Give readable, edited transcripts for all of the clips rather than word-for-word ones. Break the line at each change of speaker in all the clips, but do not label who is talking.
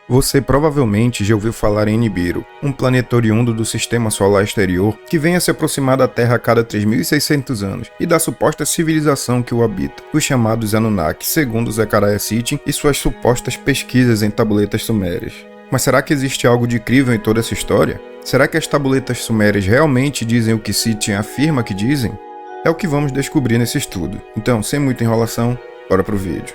Você provavelmente já ouviu falar em Nibiru, um planeta oriundo do sistema solar exterior que vem a se aproximar da Terra a cada 3.600 anos e da suposta civilização que o habita, os chamados Anunnaki, segundo Zecharia Sitchin e suas supostas pesquisas em tabuletas sumérias. Mas será que existe algo de incrível em toda essa história? Será que as tabuletas sumérias realmente dizem o que Sitchin afirma que dizem? É o que vamos descobrir nesse estudo. Então, sem muita enrolação, bora pro vídeo.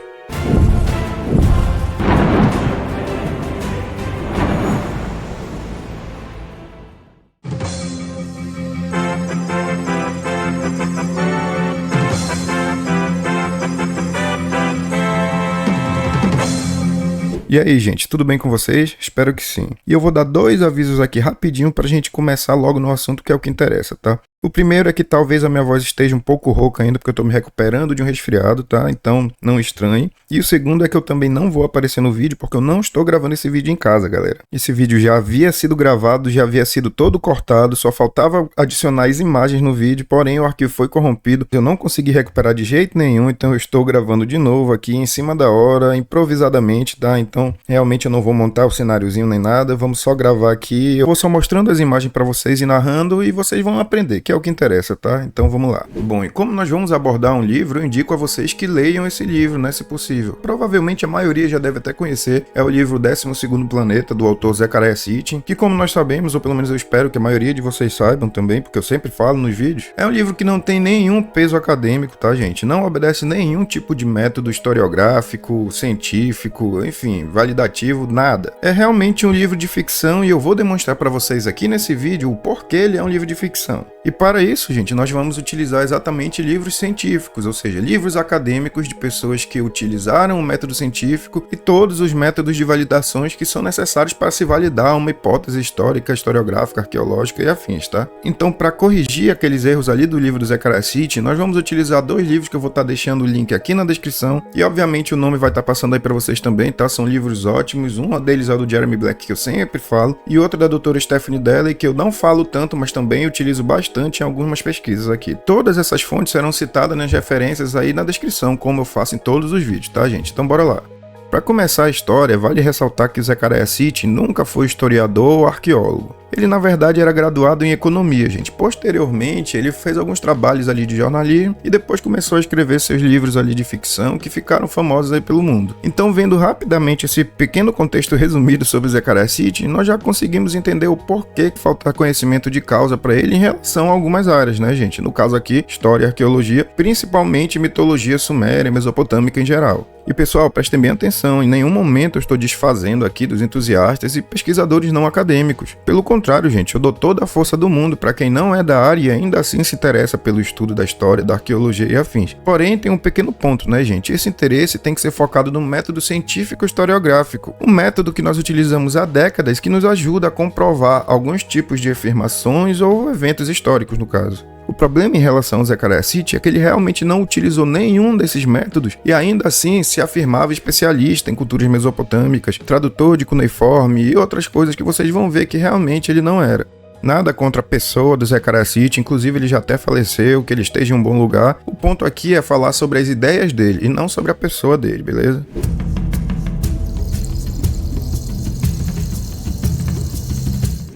E aí, gente, tudo bem com vocês? Espero que sim. E eu vou dar 2 avisos aqui rapidinho pra gente começar logo no assunto que é o que interessa, tá? O primeiro é que talvez a minha voz esteja um pouco rouca ainda, porque eu tô me recuperando de um resfriado, tá? Então, não estranhe. E o segundo é que eu também não vou aparecer no vídeo, porque eu não estou gravando esse vídeo em casa, galera. Esse vídeo já havia sido gravado, já havia sido todo cortado, só faltava adicionar as imagens no vídeo, porém o arquivo foi corrompido. Eu não consegui recuperar de jeito nenhum, então eu estou gravando de novo aqui em cima da hora, improvisadamente, tá? Então, realmente eu não vou montar o cenáriozinho nem nada, vamos só gravar aqui. Eu vou só mostrando as imagens pra vocês e narrando, e vocês vão aprender, que é o que interessa, tá? Então vamos lá. Bom, e como nós vamos abordar um livro, eu indico a vocês que leiam esse livro, né, se possível. Provavelmente a maioria já deve até conhecer, é o livro 12º Planeta, do autor Zecharia Sitchin, que como nós sabemos, ou pelo menos eu espero que a maioria de vocês saibam também, porque eu sempre falo nos vídeos, é um livro que não tem nenhum peso acadêmico, tá, gente? Não obedece nenhum tipo de método historiográfico, científico, enfim, validativo, nada. É realmente um livro de ficção e eu vou demonstrar para vocês aqui nesse vídeo o porquê ele é um livro de ficção. E para isso, gente, nós vamos utilizar exatamente livros científicos, ou seja, livros acadêmicos de pessoas que utilizaram o método científico e todos os métodos de validações que são necessários para se validar uma hipótese histórica, historiográfica, arqueológica e afins, tá? Então, para corrigir aqueles erros ali do livro do Zecharia Sitchin, nós vamos utilizar 2 livros que eu vou estar deixando o link aqui na descrição e, obviamente, o nome vai estar passando aí para vocês também, tá? São livros ótimos, um deles é o do Jeremy Black, que eu sempre falo, e outro da doutora Stephanie Dalley, que eu não falo tanto, mas também utilizo bastante em algumas pesquisas aqui. Todas essas fontes serão citadas nas referências aí na descrição, como eu faço em todos os vídeos, tá, gente? Então bora lá. Para começar a história, vale ressaltar que Zecharia Sitchin nunca foi historiador ou arqueólogo. Ele, na verdade, era graduado em economia, gente. Posteriormente, ele fez alguns trabalhos ali de jornalismo e depois começou a escrever seus livros ali de ficção que ficaram famosos aí pelo mundo. Então, vendo rapidamente esse pequeno contexto resumido sobre Zecharia Sitchin, nós já conseguimos entender o porquê que falta conhecimento de causa para ele em relação a algumas áreas, né, gente? No caso aqui, história e arqueologia, principalmente mitologia suméria e mesopotâmica em geral. E pessoal, prestem bem atenção, em nenhum momento eu estou desfazendo aqui dos entusiastas e pesquisadores não acadêmicos. Pelo contrário, gente, eu dou toda a força do mundo para quem não é da área e ainda assim se interessa pelo estudo da história, da arqueologia e afins. Porém, tem um pequeno ponto, né, gente? Esse interesse tem que ser focado no método científico historiográfico, um método que nós utilizamos há décadas que nos ajuda a comprovar alguns tipos de afirmações ou eventos históricos, no caso. O problema em relação ao Zecharia Sitchin é que ele realmente não utilizou nenhum desses métodos e ainda assim se afirmava especialista em culturas mesopotâmicas, tradutor de cuneiforme e outras coisas que vocês vão ver que realmente ele não era. Nada contra a pessoa do Zecharia Sitchin, inclusive ele já até faleceu, que ele esteja em um bom lugar. O ponto aqui é falar sobre as ideias dele e não sobre a pessoa dele, beleza?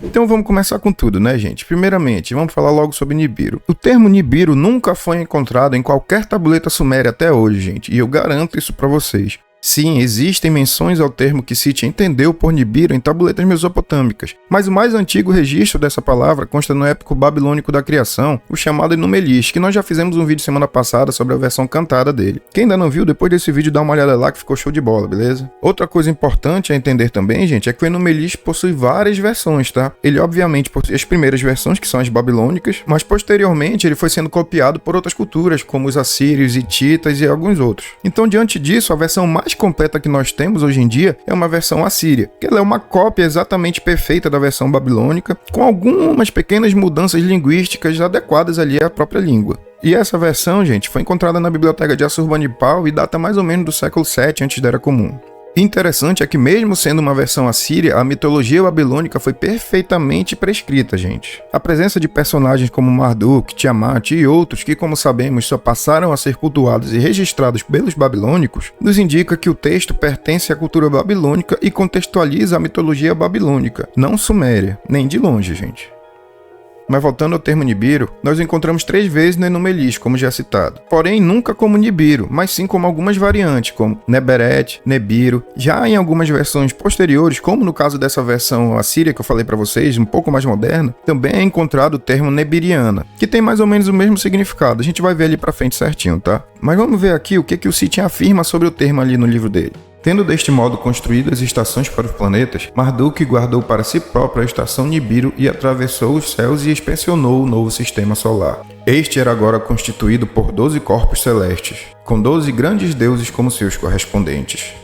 Então vamos começar com tudo, né, gente? Primeiramente, vamos falar logo sobre Nibiru. O termo Nibiru nunca foi encontrado em qualquer tabuleta suméria até hoje, gente, e eu garanto isso pra vocês. Sim, existem menções ao termo que Sitchin entendeu por Nibiru em tabuletas mesopotâmicas, mas o mais antigo registro dessa palavra consta no épico babilônico da criação, o chamado Enuma-Elish, que nós já fizemos um vídeo semana passada sobre a versão cantada dele. Quem ainda não viu, depois desse vídeo dá uma olhada lá que ficou show de bola, beleza? Outra coisa importante a entender também, gente, é que o Enuma-Elish possui várias versões, tá? Ele obviamente possui as primeiras versões, que são as babilônicas, mas posteriormente ele foi sendo copiado por outras culturas, como os assírios, hititas e alguns outros. Então, diante disso, a versão mais completa que nós temos hoje em dia é uma versão assíria, que ela é uma cópia exatamente perfeita da versão babilônica, com algumas pequenas mudanças linguísticas adequadas ali à própria língua. E essa versão, gente, foi encontrada na biblioteca de Assurbanipal e data mais ou menos do século VII antes da Era Comum. Interessante é que mesmo sendo uma versão assíria, a mitologia babilônica foi perfeitamente prescrita, gente. A presença de personagens como Marduk, Tiamat e outros que, como sabemos, só passaram a ser cultuados e registrados pelos babilônicos, nos indica que o texto pertence à cultura babilônica e contextualiza a mitologia babilônica, não suméria, nem de longe, gente. Mas voltando ao termo Nibiru, nós o encontramos 3 vezes no Enuma Elish, como já citado. Porém, nunca como Nibiru, mas sim como algumas variantes, como Neberet, Nebiru. Já em algumas versões posteriores, como no caso dessa versão assíria que eu falei para vocês, um pouco mais moderna, também é encontrado o termo Nebiriana, que tem mais ou menos o mesmo significado. A gente vai ver ali pra frente certinho, tá? Mas vamos ver aqui o que o Sitchin afirma sobre o termo ali no livro dele. Tendo deste modo construídas estações para os planetas, Marduk guardou para si próprio a estação Nibiru e atravessou os céus e inspecionou o novo sistema solar. Este era agora constituído por 12 corpos celestes, com 12 grandes deuses como seus correspondentes.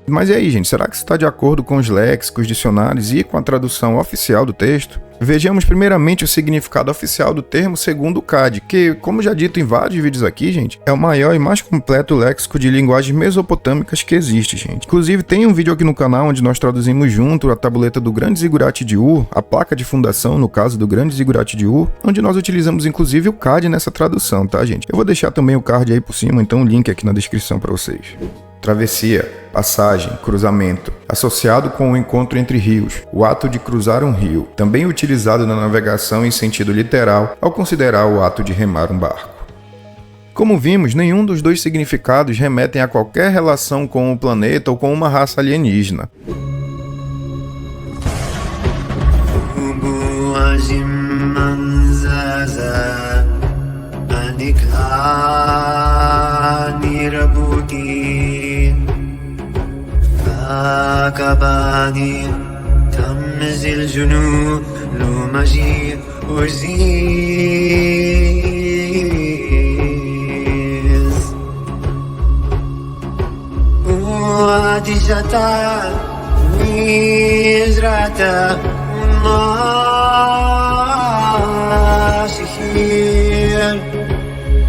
Mas e aí, gente, será que isso está de acordo com os léxicos, dicionários e com a tradução oficial do texto? Vejamos primeiramente o significado oficial do termo segundo o CAD, que, como já dito em vários vídeos aqui, gente, é o maior e mais completo léxico de linguagens mesopotâmicas que existe, gente. Inclusive, tem um vídeo aqui no canal onde nós traduzimos junto a tabuleta do Grande Ziggurat de Ur, a placa de fundação, no caso do Grande Ziggurat de Ur, onde nós utilizamos inclusive o CAD nessa tradução, tá, gente? Eu vou deixar também o card aí por cima, então o link aqui na descrição para vocês. Travessia, passagem, cruzamento, associado com o encontro entre rios, o ato de cruzar um rio, também utilizado na navegação em sentido literal ao considerar o ato de remar um barco. Como vimos, nenhum dos dois significados remetem a qualquer relação com o planeta ou com uma raça alienígena.
كبادي تمزي الجنون لو مجيء وزيز وادي جتا ميزرعتا وناشخير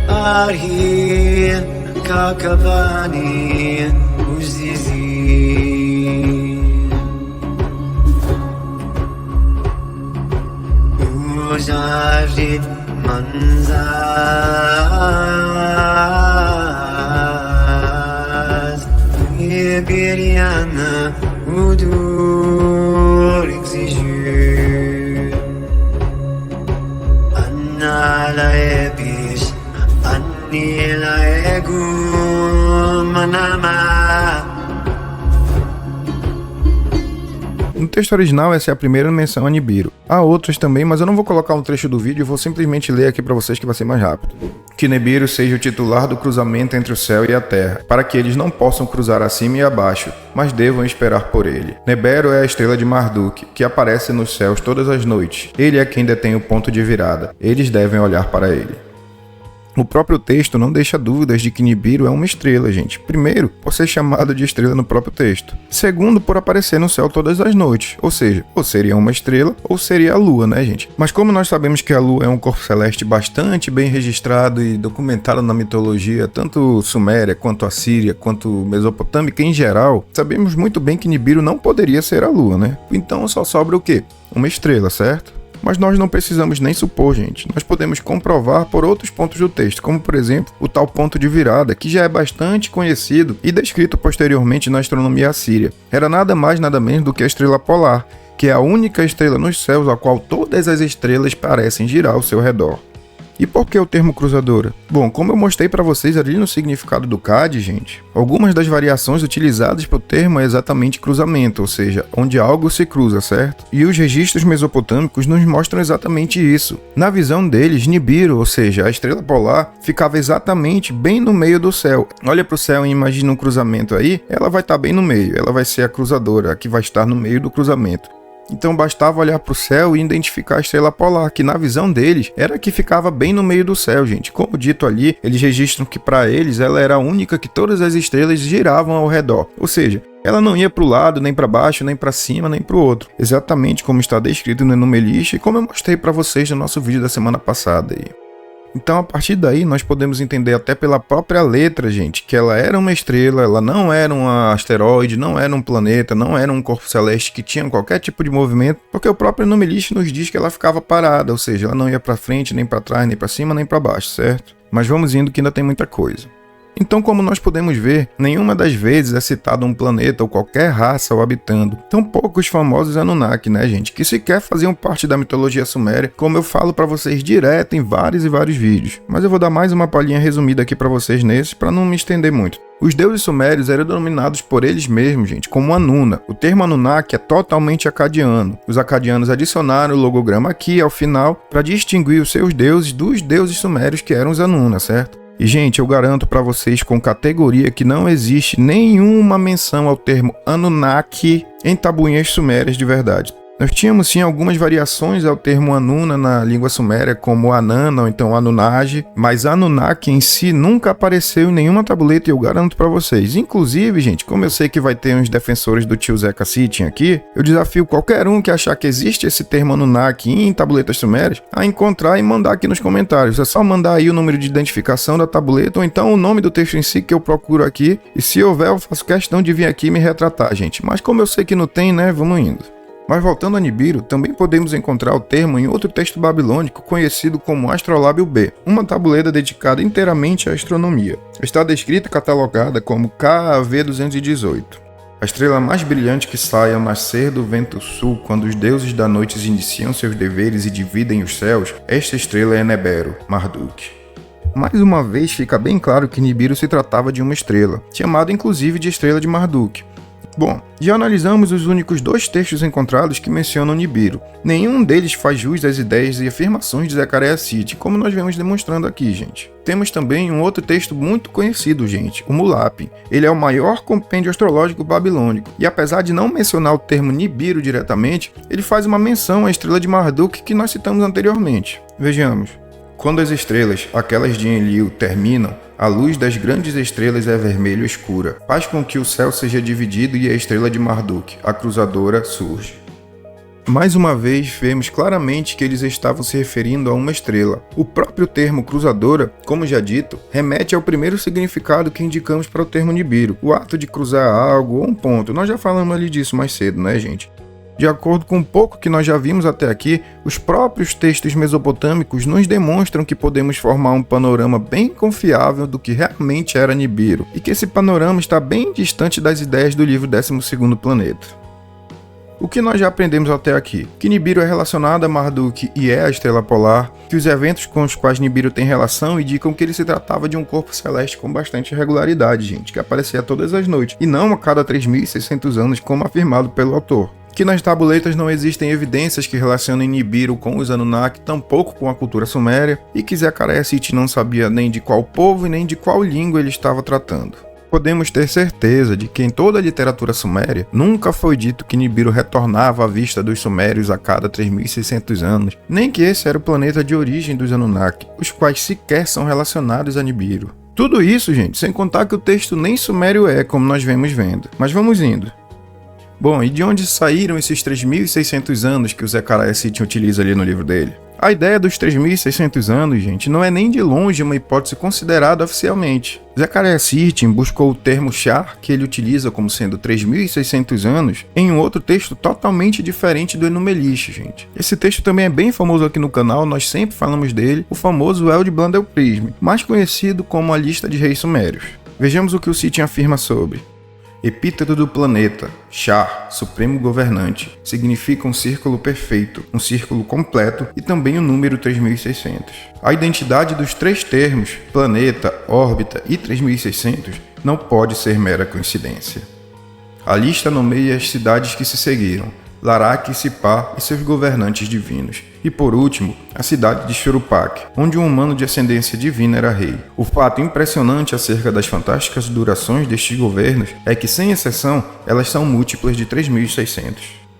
أرهي كاكباني وزيزي وجارد منزاز يبيريانا ودور اكزيجور أنا لا يبيش أني لا يقوم مناما.
No texto original, essa é a primeira menção a Nibiru. Há outras também, mas eu não vou colocar um trecho do vídeo e vou simplesmente ler aqui para vocês que vai ser mais rápido. Que Nibiru seja o titular do cruzamento entre o céu e a terra, para que eles não possam cruzar acima e abaixo, mas devam esperar por ele. Neberu é a estrela de Marduk, que aparece nos céus todas as noites. Ele é quem detém o ponto de virada. Eles devem olhar para ele. O próprio texto não deixa dúvidas de que Nibiru é uma estrela, gente. Primeiro, por ser chamado de estrela no próprio texto. Segundo, por aparecer no céu todas as noites. Ou seja, ou seria uma estrela ou seria a lua, né, gente? Mas como nós sabemos que a lua é um corpo celeste bastante bem registrado e documentado na mitologia, tanto suméria, quanto assíria, quanto mesopotâmica em geral, sabemos muito bem que Nibiru não poderia ser a lua, né? Então só sobra o quê? Uma estrela, certo? Mas nós não precisamos nem supor, gente. Nós podemos comprovar por outros pontos do texto, como por exemplo, o tal ponto de virada, que já é bastante conhecido e descrito posteriormente na astronomia assíria. Era nada mais nada menos do que a estrela polar, que é a única estrela nos céus a qual todas as estrelas parecem girar ao seu redor. E por que o termo cruzadora? Bom, como eu mostrei para vocês ali no significado do CAD, gente, algumas das variações utilizadas para o termo é exatamente cruzamento, ou seja, onde algo se cruza, certo? E os registros mesopotâmicos nos mostram exatamente isso. Na visão deles, Nibiru, ou seja, a estrela polar, ficava exatamente bem no meio do céu. Olha para o céu e imagina um cruzamento aí, ela vai estar bem no meio, ela vai ser a cruzadora, a que vai estar no meio do cruzamento. Então bastava olhar para o céu e identificar a estrela polar, que na visão deles era a que ficava bem no meio do céu, gente. Como dito ali, eles registram que para eles ela era a única que todas as estrelas giravam ao redor. Ou seja, ela não ia para o lado, nem para baixo, nem para cima, nem para o outro. Exatamente como está descrito no Enuma Elish e como eu mostrei para vocês no nosso vídeo da semana passada aí. Então, a partir daí, nós podemos entender até pela própria letra, gente, que ela era uma estrela, ela não era um asteroide, não era um planeta, não era um corpo celeste que tinha qualquer tipo de movimento, porque o próprio Numelist nos diz que ela ficava parada, ou seja, ela não ia para frente, nem para trás, nem para cima, nem para baixo, certo? Mas vamos indo que ainda tem muita coisa. Então, como nós podemos ver, nenhuma das vezes é citado um planeta ou qualquer raça o habitando. Tampouco os famosos Anunnaki, né, gente? Que sequer faziam parte da mitologia suméria, como eu falo pra vocês direto em vários e vários vídeos. Mas eu vou dar mais uma palhinha resumida aqui pra vocês nesses, pra não me estender muito. Os deuses sumérios eram denominados por eles mesmos, gente, como Anuna. O termo Anunnaki é totalmente acadiano. Os acadianos adicionaram o logograma aqui ao final para distinguir os seus deuses dos deuses sumérios que eram os Anuna, certo? E, gente, eu garanto para vocês com categoria que não existe nenhuma menção ao termo Anunnaki em tabuinhas sumérias de verdade. Nós tínhamos sim algumas variações ao termo Anuna na língua suméria, como Anana ou então Anunnaki, mas Anunnaki em si nunca apareceu em nenhuma tabuleta e eu garanto para vocês. Inclusive, gente, como eu sei que vai ter uns defensores do tio Zeca Sitchin aqui, eu desafio qualquer um que achar que existe esse termo Anunnaki em tabuletas sumérias a encontrar e mandar aqui nos comentários. É só mandar aí o número de identificação da tabuleta ou então o nome do texto em si que eu procuro aqui, e se houver eu faço questão de vir aqui me retratar, gente. Mas como eu sei que não tem, né, vamos indo. Mas voltando a Nibiru, também podemos encontrar o termo em outro texto babilônico conhecido como Astrolábio B, uma tabuleta dedicada inteiramente à astronomia. Está descrita e catalogada como KAV-218. A estrela mais brilhante que sai ao nascer do vento sul, quando os deuses da noite iniciam seus deveres e dividem os céus, esta estrela é Nebero, Marduk. Mais uma vez fica bem claro que Nibiru se tratava de uma estrela, chamada inclusive de estrela de Marduk. Bom, já analisamos os únicos dois textos encontrados que mencionam Nibiru. Nenhum deles faz jus às ideias e afirmações de Zecharia Sitchin, como nós vemos demonstrando aqui, gente. Temos também um outro texto muito conhecido, gente, o Mulapin. Ele é o maior compêndio astrológico babilônico, e apesar de não mencionar o termo Nibiru diretamente, ele faz uma menção à estrela de Marduk que nós citamos anteriormente. Vejamos. Quando as estrelas, aquelas de Enlil, terminam, a luz das grandes estrelas é vermelho escura. Faz com que o céu seja dividido e a estrela de Marduk, a cruzadora, surge. Mais uma vez, vemos claramente que eles estavam se referindo a uma estrela. O próprio termo cruzadora, como já dito, remete ao primeiro significado que indicamos para o termo Nibiru, o ato de cruzar algo ou um ponto. Nós já falamos ali disso mais cedo, né, gente? De acordo com um pouco que nós já vimos até aqui, os próprios textos mesopotâmicos nos demonstram que podemos formar um panorama bem confiável do que realmente era Nibiru, e que esse panorama está bem distante das ideias do livro 12º Planeta. O que nós já aprendemos até aqui? Que Nibiru é relacionado a Marduk e é a estrela polar, que os eventos com os quais Nibiru tem relação indicam que ele se tratava de um corpo celeste com bastante regularidade, gente, que aparecia todas as noites, e não a cada 3.600 anos como afirmado pelo autor. Que nas tabuletas não existem evidências que relacionem Nibiru com os Anunnaki, tampouco com a cultura suméria, e que Zecharia Sitchin não sabia nem de qual povo e nem de qual língua ele estava tratando. Podemos ter certeza de que em toda a literatura suméria nunca foi dito que Nibiru retornava à vista dos sumérios a cada 3.600 anos, nem que esse era o planeta de origem dos Anunnaki, os quais sequer são relacionados a Nibiru. Tudo isso, gente, sem contar que o texto nem sumério é, como nós vemos vendo. Mas vamos indo. Bom, e de onde saíram esses 3.600 anos que o Zecharia Sitchin utiliza ali no livro dele? A ideia dos 3.600 anos, gente, não é nem de longe uma hipótese considerada oficialmente. Zecharia Sitchin buscou o termo Shar, que ele utiliza como sendo 3.600 anos, em um outro texto totalmente diferente do Numelist, gente. Esse texto também é bem famoso aqui no canal, nós sempre falamos dele, o famoso Eld Blundell Prism, mais conhecido como a lista de reis sumérios. Vejamos o que o Sitchin afirma sobre. Epíteto do planeta, Shar, supremo governante, significa um círculo perfeito, um círculo completo e também o número 3.600. A identidade dos três termos, planeta, órbita e 3.600, não pode ser mera coincidência. A lista nomeia as cidades que se seguiram, Larak e Sipar e seus governantes divinos. E por último, a cidade de Shuruppak, onde um humano de ascendência divina era rei. O fato impressionante acerca das fantásticas durações destes governos é que, sem exceção, elas são múltiplas de 3.600.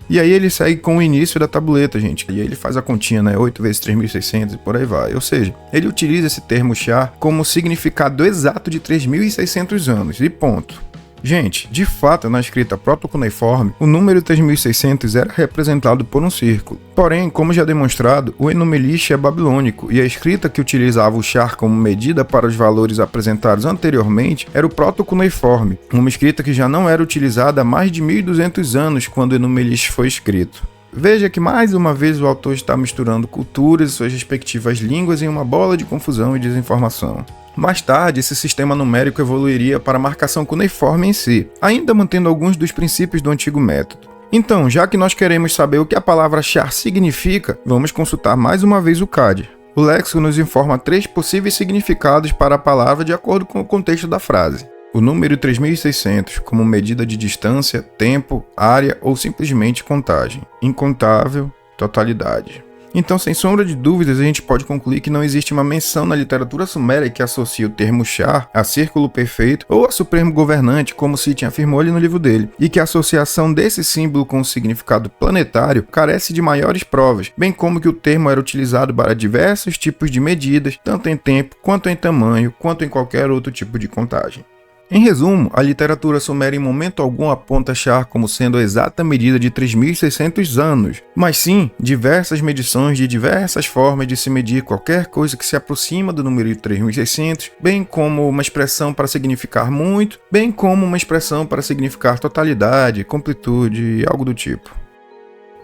E aí ele segue com o início da tabuleta, gente. E aí ele faz a continha, né? 8 vezes 3.600 e por aí vai. Ou seja, ele utiliza esse termo Shar como significado exato de 3.600 anos. E ponto. Gente, de fato, na escrita proto-cuneiforme, o número 3600 era representado por um círculo. Porém, como já demonstrado, o Enuma Elish é babilônico e a escrita que utilizava o char como medida para os valores apresentados anteriormente era o proto-cuneiforme, uma escrita que já não era utilizada há mais de 1200 anos quando o Enuma Elish foi escrito. Veja que mais uma vez o autor está misturando culturas e suas respectivas línguas em uma bola de confusão e desinformação. Mais tarde, esse sistema numérico evoluiria para a marcação cuneiforme em si, ainda mantendo alguns dos princípios do antigo método. Então, já que nós queremos saber o que a palavra char significa, vamos consultar mais uma vez o CAD. O léxico nos informa 3 possíveis significados para a palavra de acordo com o contexto da frase. O número 3600 como medida de distância, tempo, área ou simplesmente contagem. Incontável, totalidade. Então, sem sombra de dúvidas, a gente pode concluir que não existe uma menção na literatura suméria que associe o termo char a círculo perfeito ou a supremo governante, como Sitchin afirmou ali no livro dele, e que a associação desse símbolo com o significado planetário carece de maiores provas, bem como que o termo era utilizado para diversos tipos de medidas, tanto em tempo, quanto em tamanho, quanto em qualquer outro tipo de contagem. Em resumo, a literatura suméria em momento algum aponta char como sendo a exata medida de 3.600 anos, mas sim diversas medições de diversas formas de se medir qualquer coisa que se aproxima do número de 3.600, bem como uma expressão para significar muito, bem como uma expressão para significar totalidade, completude e algo do tipo.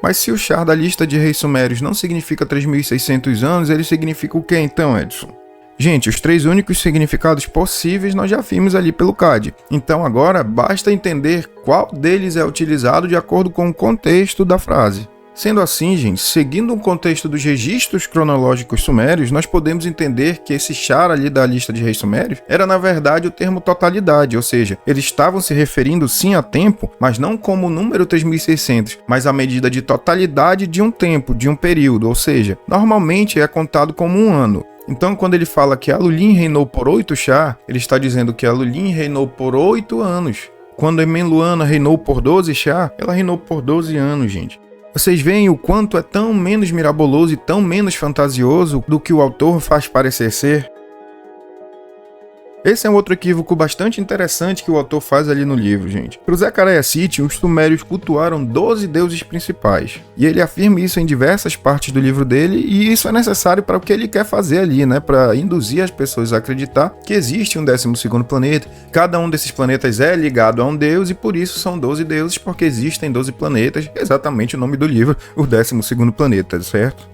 Mas se o char da lista de reis sumérios não significa 3.600 anos, ele significa o que então, Edson? Gente, os 3 únicos significados possíveis nós já vimos ali pelo CAD. Então agora basta entender qual deles é utilizado de acordo com o contexto da frase. Sendo assim, gente, seguindo o contexto dos registros cronológicos sumérios, nós podemos entender que esse char ali da lista de reis sumérios era na verdade o termo totalidade, ou seja, eles estavam se referindo sim a tempo, mas não como o número 3600, mas a medida de totalidade de um tempo, de um período, ou seja, normalmente é contado como um ano. Então, quando ele fala que Alulin reinou por 8 char, ele está dizendo que Alulin reinou por 8 anos. Quando Emenluana reinou por 12 char, ela reinou por 12 anos, gente. Vocês veem o quanto é tão menos miraboloso e tão menos fantasioso do que o autor faz parecer ser? Esse é um outro equívoco bastante interessante que o autor faz ali no livro, gente. Para o Zecharia Sitchin, os sumérios cultuaram 12 deuses principais. E ele afirma isso em diversas partes do livro dele, e isso é necessário para o que ele quer fazer ali, né? Para induzir as pessoas a acreditar que existe um 12º planeta. Cada um desses planetas é ligado a um deus, e por isso são 12 deuses, porque existem 12 planetas, exatamente o nome do livro, o 12º planeta, certo?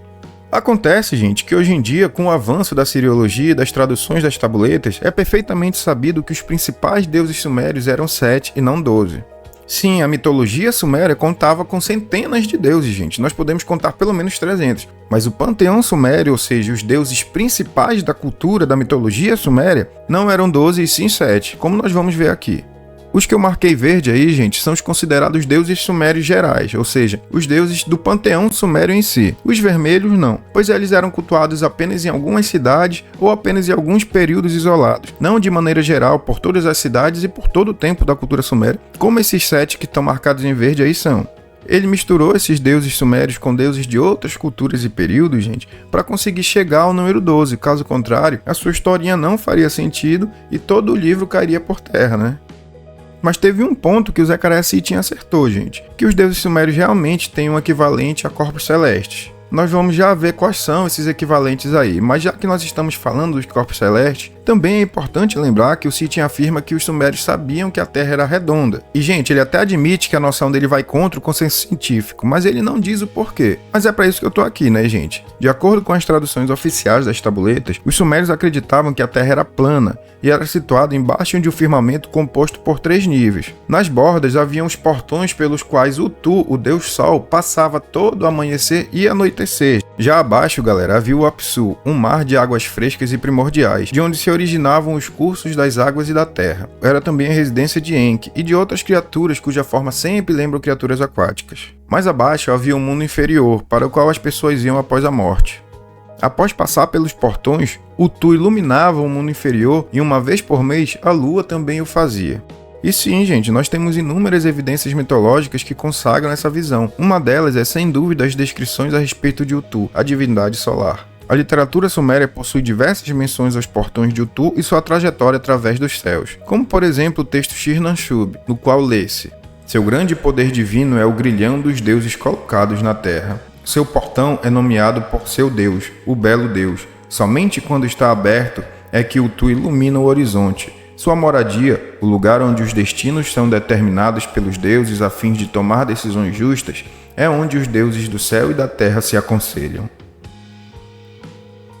Acontece, gente, que hoje em dia, com o avanço da siriologia e das traduções das tabuletas, é perfeitamente sabido que os principais deuses sumérios eram 7 e não 12. Sim, a mitologia suméria contava com centenas de deuses, gente. Nós podemos contar pelo menos 300. Mas o panteão sumério, ou seja, os deuses principais da cultura da mitologia suméria, não eram 12 e sim 7, como nós vamos ver aqui. Os que eu marquei verde aí, gente, são os considerados deuses sumérios gerais, ou seja, os deuses do panteão sumério em si. Os vermelhos não, pois eles eram cultuados apenas em algumas cidades ou apenas em alguns períodos isolados, não de maneira geral por todas as cidades e por todo o tempo da cultura suméria, como esses 7 que estão marcados em verde aí são. Ele misturou esses deuses sumérios com deuses de outras culturas e períodos, gente, para conseguir chegar ao número 12, caso contrário, a sua historinha não faria sentido e todo o livro cairia por terra, né? Mas teve um ponto que o Zecharia Sitchin acertou, gente, que os deuses sumérios realmente têm um equivalente a corpos celestes. Nós vamos já ver quais são esses equivalentes aí, mas já que nós estamos falando dos corpos celestes, também é importante lembrar que o Sitchin afirma que os sumérios sabiam que a Terra era redonda. E, gente, ele até admite que a noção dele vai contra o consenso científico, mas ele não diz o porquê. Mas é para isso que eu tô aqui, né, gente? De acordo com as traduções oficiais das tabuletas, os sumérios acreditavam que a Terra era plana e era situada embaixo de um firmamento composto por 3 níveis. Nas bordas haviam os portões pelos quais Tu, o deus Sol, passava todo o amanhecer e anoitecer. Já abaixo, galera, havia o Apsu, um mar de águas frescas e primordiais, de onde se originavam os cursos das águas e da terra. Era também a residência de Enki e de outras criaturas cuja forma sempre lembram criaturas aquáticas. Mais abaixo havia um mundo inferior, para o qual as pessoas iam após a morte. Após passar pelos portões, Tu iluminava o mundo inferior e uma vez por mês a lua também o fazia. E sim, gente, nós temos inúmeras evidências mitológicas que consagram essa visão. Uma delas é, sem dúvida, as descrições a respeito de Tu, a divindade solar. A literatura suméria possui diversas menções aos portões de Utu e sua trajetória através dos céus, como por exemplo o texto Shir-Nanshub, no qual lê-se: seu grande poder divino é o grilhão dos deuses colocados na terra. Seu portão é nomeado por seu Deus, o belo Deus. Somente quando está aberto é que Utu ilumina o horizonte. Sua moradia, o lugar onde os destinos são determinados pelos deuses a fim de tomar decisões justas, é onde os deuses do céu e da terra se aconselham.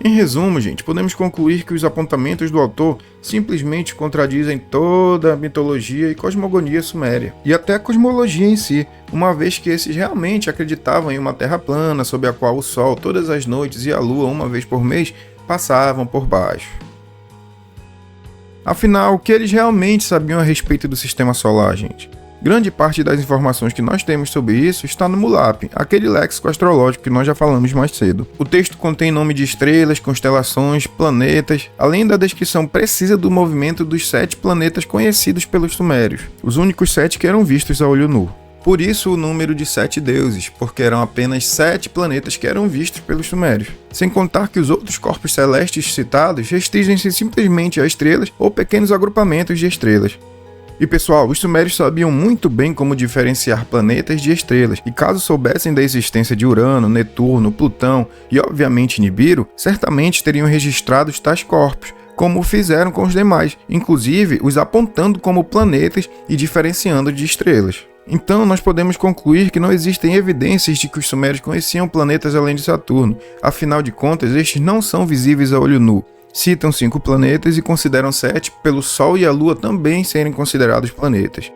Em resumo, gente, podemos concluir que os apontamentos do autor simplesmente contradizem toda a mitologia e cosmogonia suméria, e até a cosmologia em si, uma vez que esses realmente acreditavam em uma terra plana, sob a qual o sol todas as noites e a lua uma vez por mês passavam por baixo. Afinal, o que eles realmente sabiam a respeito do sistema solar, gente? Grande parte das informações que nós temos sobre isso está no Mulap, aquele léxico astrológico que nós já falamos mais cedo. O texto contém nome de estrelas, constelações, planetas, além da descrição precisa do movimento dos 7 planetas conhecidos pelos sumérios, os únicos 7 que eram vistos a olho nu. Por isso o número de 7 deuses, porque eram apenas 7 planetas que eram vistos pelos sumérios. Sem contar que os outros corpos celestes citados restringem-se simplesmente a estrelas ou pequenos agrupamentos de estrelas. E pessoal, os sumérios sabiam muito bem como diferenciar planetas de estrelas, e caso soubessem da existência de Urano, Netuno, Plutão e obviamente Nibiru, certamente teriam registrado tais corpos, como fizeram com os demais, inclusive os apontando como planetas e diferenciando de estrelas. Então nós podemos concluir que não existem evidências de que os sumérios conheciam planetas além de Saturno, afinal de contas estes não são visíveis a olho nu. Citam 5 planetas e consideram 7 pelo Sol e a Lua também serem considerados planetas.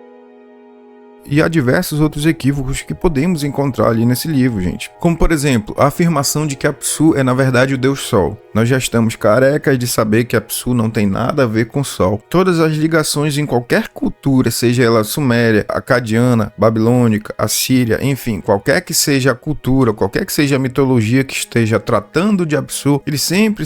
E há diversos outros equívocos que podemos encontrar ali nesse livro, gente. Como, por exemplo, a afirmação de que Apsu é na verdade o Deus Sol. Nós já estamos carecas de saber que Apsu não tem nada a ver com o Sol. Todas as ligações em qualquer cultura, seja ela suméria, acadiana, babilônica, assíria, enfim, qualquer que seja a cultura, qualquer que seja a mitologia que esteja tratando de Apsu, ele sempre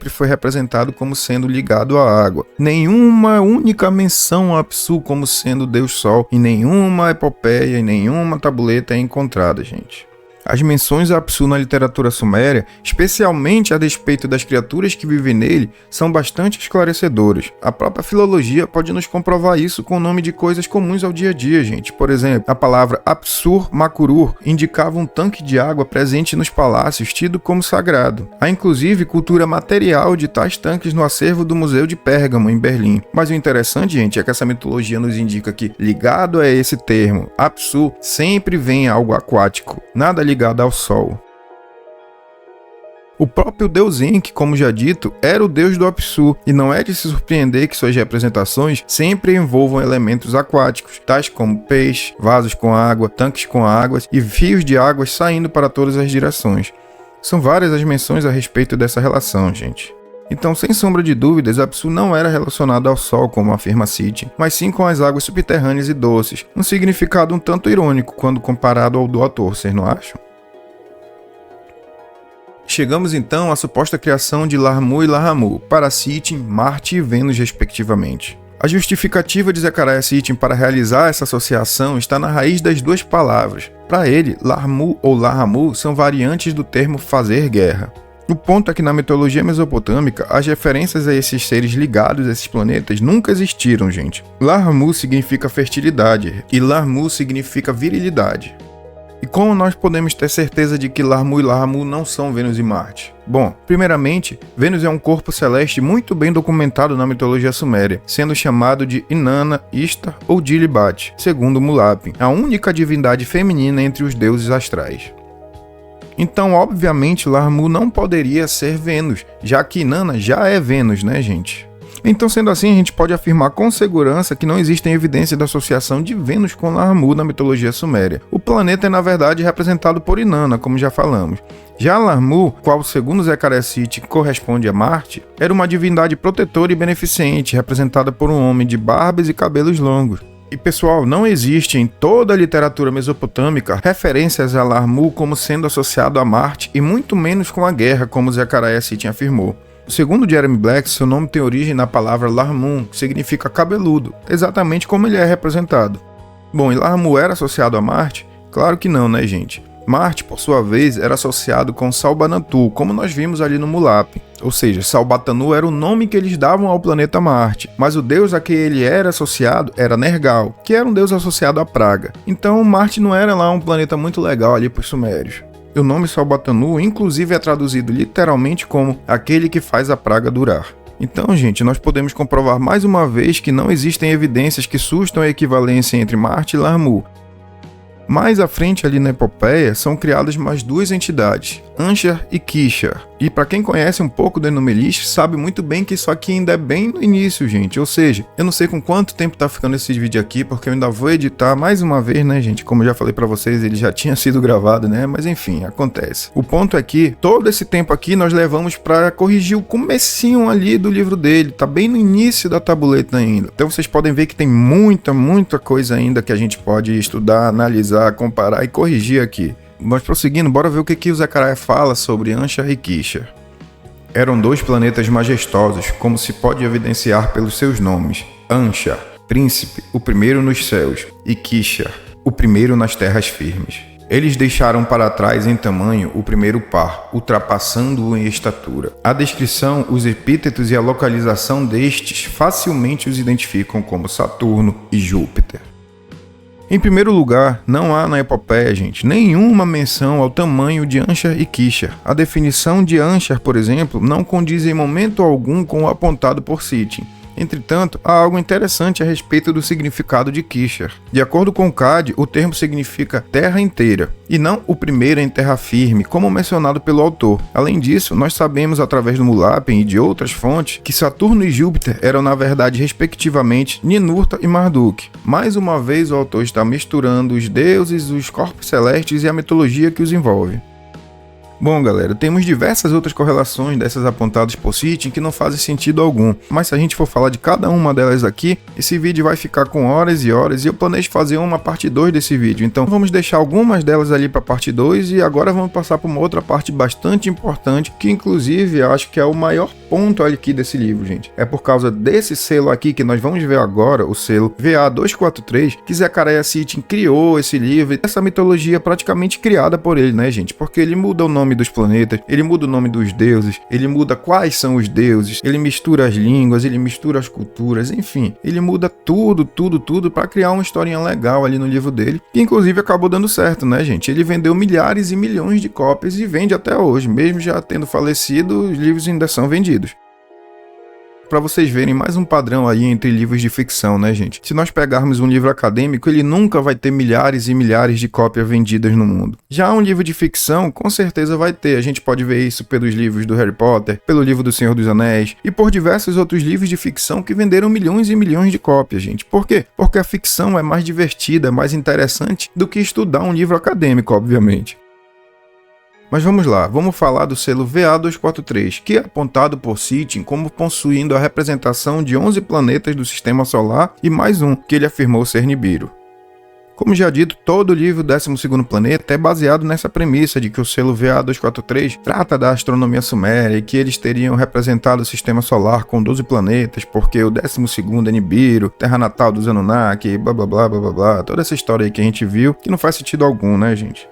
foi representado como sendo ligado à água. Nenhuma única menção a Apsu como sendo Deus Sol em nenhuma epopeia e nenhuma tabuleta é encontrada, gente. As menções a Apsu na literatura suméria, especialmente a respeito das criaturas que vivem nele, são bastante esclarecedoras. A própria filologia pode nos comprovar isso com o nome de coisas comuns ao dia a dia, gente. Por exemplo, a palavra Apsur Makurur indicava um tanque de água presente nos palácios, tido como sagrado. Há inclusive cultura material de tais tanques no acervo do Museu de Pérgamo, em Berlim. Mas o interessante, gente, é que essa mitologia nos indica que, ligado a esse termo, Apsu, sempre vem algo aquático, nada ligado ao Sol. O próprio deus Enki, como já dito, era o deus do Apsu, e não é de se surpreender que suas representações sempre envolvam elementos aquáticos, tais como peixe, vasos com água, tanques com águas e fios de águas saindo para todas as direções. São várias as menções a respeito dessa relação, gente. Então, sem sombra de dúvidas, Apsu não era relacionado ao Sol, como afirma Sitchin, mas sim com as águas subterrâneas e doces, um significado um tanto irônico quando comparado ao do autor, vocês não acham? Chegamos então à suposta criação de Lahmu e Lahamu, para Sitchin, Marte e Vênus respectivamente. A justificativa de Zecharia Sitchin para realizar essa associação está na raiz das duas palavras. Para ele, Lahmu ou Lahamu são variantes do termo fazer guerra. O ponto é que na mitologia mesopotâmica, as referências a esses seres ligados a esses planetas nunca existiram, gente. Lahmu significa fertilidade e Lahmu significa virilidade. E como nós podemos ter certeza de que Lahmu e Lahamu não são Vênus e Marte? Bom, primeiramente, Vênus é um corpo celeste muito bem documentado na mitologia suméria, sendo chamado de Inanna, Ishtar ou Dilibat, segundo Mulap, a única divindade feminina entre os deuses astrais. Então, obviamente, Lahmu não poderia ser Vênus, já que Inanna já é Vênus, né, gente? Então, sendo assim, a gente pode afirmar com segurança que não existem evidências da associação de Vênus com Lahmu na mitologia suméria. O planeta é, na verdade, representado por Inanna, como já falamos. Já Lahmu, qual segundo Zecharia Sitchin corresponde a Marte, era uma divindade protetora e beneficente, representada por um homem de barbas e cabelos longos. E pessoal, não existe em toda a literatura mesopotâmica referências a Lahmu como sendo associado a Marte e muito menos com a guerra, como Zecharia Sitchin afirmou. Segundo Jeremy Black, seu nome tem origem na palavra Lahmun, que significa cabeludo, exatamente como ele é representado. Bom, e Lahmu era associado a Marte? Claro que não, né, gente? Marte, por sua vez, era associado com Salbanatu, como nós vimos ali no Mulap. Ou seja, Salbatanu era o nome que eles davam ao planeta Marte, mas o deus a que ele era associado era Nergal, que era um deus associado à praga. Então Marte não era lá um planeta muito legal ali para os sumérios. O nome Salbatanu, inclusive, é traduzido literalmente como aquele que faz a praga durar. Então, gente, nós podemos comprovar mais uma vez que não existem evidências que sustam a equivalência entre Marte e Larmu. Mais à frente ali na epopeia são criadas mais duas entidades, Anshar e Kishar. E para quem conhece um pouco do Enumelish, sabe muito bem que isso aqui ainda é bem no início, gente. Ou seja, eu não sei com quanto tempo tá ficando esse vídeo aqui, porque eu ainda vou editar mais uma vez, né, gente? Como eu já falei para vocês, ele já tinha sido gravado, né? Mas enfim, acontece. O ponto é que todo esse tempo aqui nós levamos para corrigir o comecinho ali do livro dele. Tá bem no início da tabuleta ainda. Então vocês podem ver que tem muita coisa ainda que a gente pode estudar, analisar, comparar e corrigir aqui. Mas prosseguindo, bora ver o que o Zechariah fala sobre Anshar e Kishar. Eram dois planetas majestosos, como se pode evidenciar pelos seus nomes. Anshar, príncipe, o primeiro nos céus, e Kishar, o primeiro nas terras firmes. Eles deixaram para trás em tamanho o primeiro par, ultrapassando-o em estatura. A descrição, os epítetos e a localização destes facilmente os identificam como Saturno e Júpiter. Em primeiro lugar, não há na epopeia, gente, nenhuma menção ao tamanho de Anshar e Kishar. A definição de Anshar, por exemplo, não condiz em momento algum com o apontado por Sitchin. Entretanto, há algo interessante a respeito do significado de Kishar. De acordo com Cade, o termo significa terra inteira, e não o primeiro em terra firme, como mencionado pelo autor. Além disso, nós sabemos através do Mulapen e de outras fontes que Saturno e Júpiter eram na verdade respectivamente Ninurta e Marduk. Mais uma vez o autor está misturando os deuses, os corpos celestes e a mitologia que os envolve. Bom, galera, temos diversas outras correlações dessas apontadas por Sitchin que não fazem sentido algum, mas se a gente for falar de cada uma delas aqui, esse vídeo vai ficar com horas e horas e eu planejo fazer uma parte 2 desse vídeo, então vamos deixar algumas delas ali para parte 2 e agora vamos passar para uma outra parte bastante importante, que inclusive acho que é o maior ponto aqui desse livro, gente. É por causa desse selo aqui que nós vamos ver agora, o selo VA243, que Zechariah Sitchin criou esse livro, essa mitologia praticamente criada por ele, né, gente? Porque ele muda o nome dos planetas, ele muda o nome dos deuses, ele muda quais são os deuses, ele mistura as línguas, ele mistura as culturas, enfim, ele muda tudo para criar uma historinha legal ali no livro dele, que inclusive acabou dando certo, né, gente? Ele vendeu milhares e milhões de cópias e vende até hoje, mesmo já tendo falecido, os livros ainda são vendidos. Para vocês verem mais um padrão aí entre livros de ficção, né, gente? Se nós pegarmos um livro acadêmico, ele nunca vai ter milhares e milhares de cópias vendidas no mundo. Já um livro de ficção, com certeza vai ter. A gente pode ver isso pelos livros do Harry Potter, pelo livro do Senhor dos Anéis e por diversos outros livros de ficção que venderam milhões e milhões de cópias, gente. Por quê? Porque a ficção é mais divertida, mais interessante do que estudar um livro acadêmico, obviamente. Mas vamos lá, vamos falar do selo VA243, que é apontado por Sitchin como possuindo a representação de 11 planetas do Sistema Solar e mais um, que ele afirmou ser Nibiru. Como já dito, todo o livro 12º Planeta é baseado nessa premissa de que o selo VA243 trata da astronomia suméria e que eles teriam representado o Sistema Solar com 12 planetas, porque o 12º é Nibiru, terra natal dos Anunnaki, blá blá blá blá blá blá, toda essa história aí que a gente viu, que não faz sentido algum, né, gente?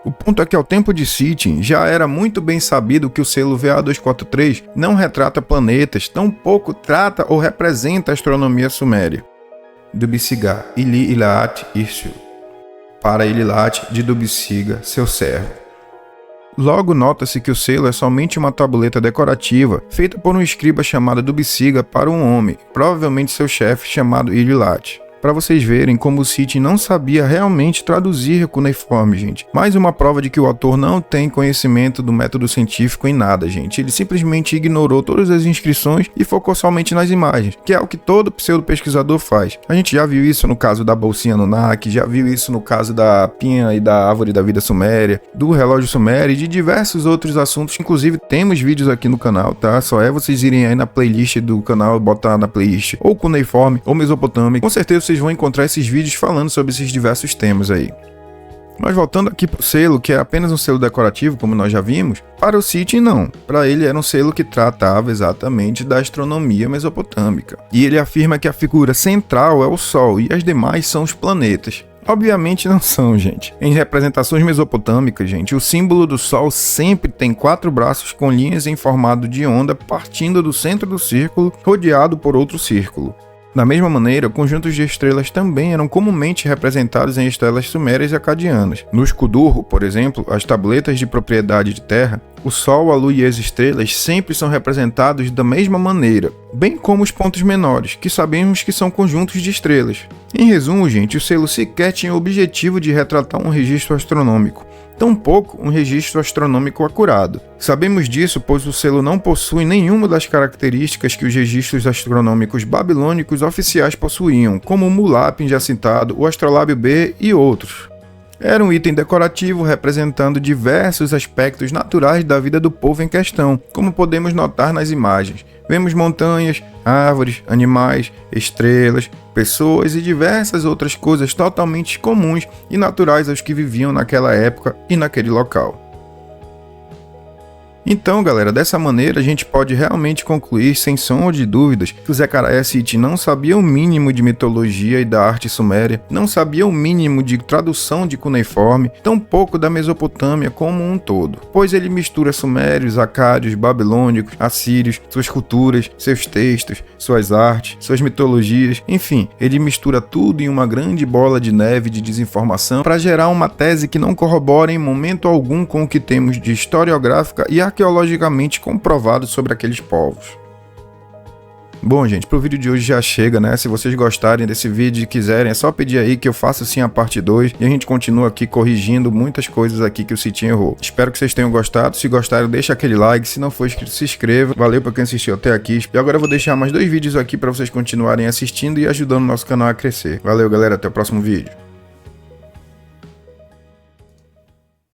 O ponto é que ao tempo de Sitchin já era muito bem sabido que o selo VA243 não retrata planetas, tampouco trata ou representa a astronomia suméria. Dubisiga, Ili Ilaat Ishu. Para Ililat de Dubisiga, seu servo. Logo nota-se que o selo é somente uma tabuleta decorativa feita por um escriba chamado Dubisiga para um homem, provavelmente seu chefe chamado Ililat. Para vocês verem como o Sitchin não sabia realmente traduzir cuneiforme, gente. Mais uma prova de que o autor não tem conhecimento do método científico em nada, gente. Ele simplesmente ignorou todas as inscrições e focou somente nas imagens, que é o que todo pseudo-pesquisador faz. A gente já viu isso no caso da bolsinha Anunnaki, já viu isso no caso da pinha e da árvore da vida suméria, do relógio sumério e de diversos outros assuntos. Inclusive temos vídeos aqui no canal, tá? Só é vocês irem aí na playlist do canal, botar na playlist ou cuneiforme ou mesopotâmico. Com certeza vocês vão encontrar esses vídeos falando sobre esses diversos temas aí. Mas voltando aqui para o selo, que é apenas um selo decorativo, como nós já vimos, para o Sitchin não. Para ele era um selo que tratava exatamente da astronomia mesopotâmica. E ele afirma que a figura central é o Sol e as demais são os planetas. Obviamente não são, gente. Em representações mesopotâmicas, gente, o símbolo do Sol sempre tem 4 braços com linhas em formato de onda partindo do centro do círculo, rodeado por outro círculo. Da mesma maneira, conjuntos de estrelas também eram comumente representados em estelas sumérias e acadianas. No Escudurro, por exemplo, as tabletas de propriedade de terra, o Sol, a Lua e as estrelas sempre são representados da mesma maneira, bem como os pontos menores, que sabemos que são conjuntos de estrelas. Em resumo, gente, o selo sequer tinha o objetivo de retratar um registro astronômico, tampouco um registro astronômico acurado. Sabemos disso pois o selo não possui nenhuma das características que os registros astronômicos babilônicos oficiais possuíam, como o Mulapin já citado, o Astrolábio B e outros. Era um item decorativo representando diversos aspectos naturais da vida do povo em questão, como podemos notar nas imagens. Vemos montanhas, árvores, animais, estrelas, pessoas e diversas outras coisas totalmente comuns e naturais aos que viviam naquela época e naquele local. Então, galera, dessa maneira a gente pode realmente concluir, sem sombra de dúvidas, que o Zechariah Sitchin não sabia o mínimo de mitologia e da arte suméria, não sabia o mínimo de tradução de cuneiforme, tampouco da Mesopotâmia como um todo, pois ele mistura sumérios, acádios, babilônicos, assírios, suas culturas, seus textos, suas artes, suas mitologias, enfim, ele mistura tudo em uma grande bola de neve de desinformação para gerar uma tese que não corrobora em momento algum com o que temos de historiográfica e arqueologicamente comprovado sobre aqueles povos. Bom, gente, pro vídeo de hoje já chega, né? Se vocês gostarem desse vídeo e quiserem, é só pedir aí que eu faça sim a parte 2 e a gente continua aqui corrigindo muitas coisas aqui que o Sitchin errou. Espero que vocês tenham gostado. Se gostaram, deixa aquele like. Se não for inscrito, se inscreva. Valeu pra quem assistiu até aqui. E agora eu vou deixar mais 2 vídeos aqui pra vocês continuarem assistindo e ajudando o nosso canal a crescer. Valeu, galera. Até o próximo vídeo.